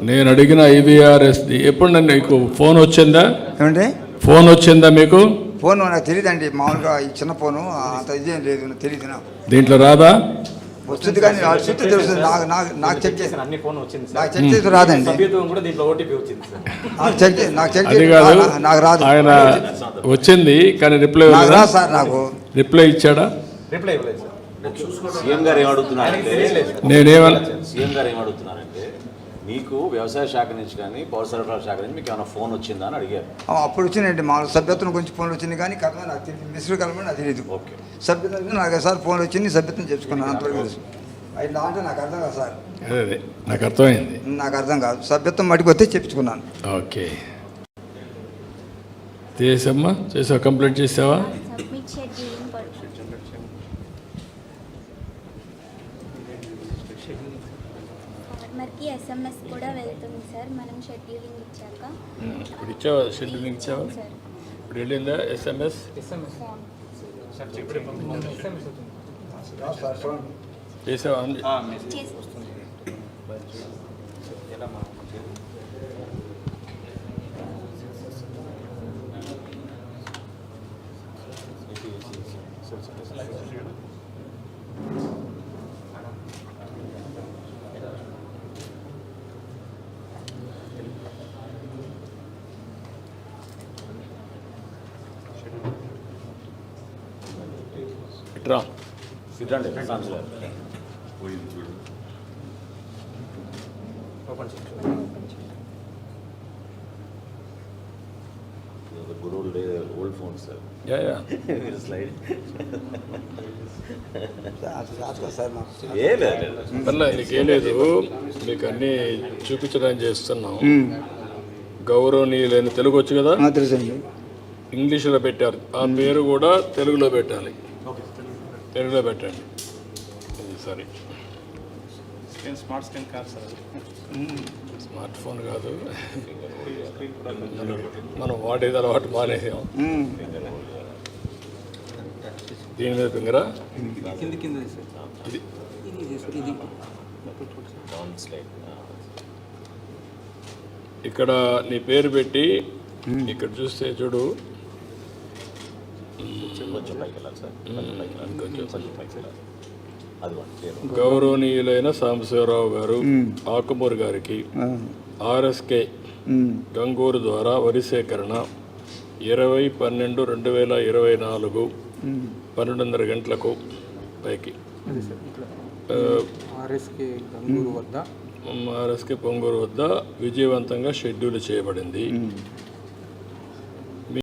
నేను అడిగిన ఐవీఆర్ఎస్ ఎప్పుడు నీకు ఫోన్ వచ్చిందా? ఏమంటే ఫోన్ వచ్చిందా మీకు? ఫోన్ నాకు తెలియదండి, మామూలుగా ఈ చిన్న ఫోను అంత ఇదేం లేదు, తెలియదు నాకు. దీంట్లో రాదా? వస్తుంది కానీ చుట్టూ తెలుస్తుంది. నాకు చెక్ చేసి అన్ని ఫోన్ వచ్చింది సార్. నాకు చెక్ చేసి రాదండి. సభ్యత్వం కూడా దీంట్లో ఓటీపీ వచ్చింది సార్. నాకు చెక్ అది చేసి కాదు, నాకు రాదు. ఆయన వచ్చింది కానీ రిప్లై నాకు రాదు సార్. నాకు రిప్లై ఇచ్చాడా? రిప్లై ఇవ్వలేదు సార్. సీఎం గారు ఏమడుగుతున్నారంటే సీఎం గారు ఏమడుగుతున్నారంటే మీకు వ్యవసాయ శాఖ నుంచి కానీ పౌర సరఫరాల శాఖ నుంచి మీకు ఏమైనా ఫోన్ వచ్చిందా అని అడిగారు. అప్పుడు వచ్చిందండి, మా సభ్యత్వం గురించి ఫోన్ వచ్చింది కానీ కథ నాకు తెలియదు, మిస్టర్ కలమని నాకు తెలియదు. ఓకే, సభ్యత్వం నాకు సార్ ఫోన్ వచ్చింది, సభ్యత్వం చేసుకున్నాను, అంతవరకు తెలుసు. అయితే అంటే నాకు అర్థం కాదు సార్. అదే నాకు అర్థమైంది. నాకు అర్థం కాదు, సభ్యత్వం మటుకు వస్తే చెప్పించుకున్నాను. ఓకే, చేసామ్మా, చేసావా? కంప్లీట్ చేసావా? ఫార్మర్కి SMS కూడా వెళ్తుంది సార్, మనం షెడ్యూలింగ్ ఇచ్చాక. ఇప్పుడు ఇచ్చావా? షెడ్యూలింగ్ ఇచ్చావా? ఇప్పుడు వెళ్ళిందా SMS? చేసావా? ఇట్రా సిద్ధండి సాంసల్ గారు. Good old phone sir. Slide నీకేం లేదు, మీకు అన్నీ చూపించడానికి చేస్తున్నాం. గౌరవనీయులైన తెలుగు వచ్చు కదా, ఇంగ్లీష్లో పెట్టారు, ఆ పేరు కూడా తెలుగులో పెట్టాలి. తెలుగులో పెట్టండి. సరే, స్మార్ట్ ఫోన్ కాదు, మనం వాడేది అలవాటు మానేసాం. దీని మీద ఫింగరా, ఇది ఇక్కడ నీ పేరు పెట్టి ఇక్కడ చూస్తే చూడు, గౌరవనీయులైన సాంబశివరావు గారు ఆకుమూరు గారికి RSK గంగూరు ద్వారా వరి సేకరణ 20/12/2024 12:30 గంటలకు పైకి RSK పొంగూరు వద్ద విజయవంతంగా షెడ్యూల్ చేయబడింది.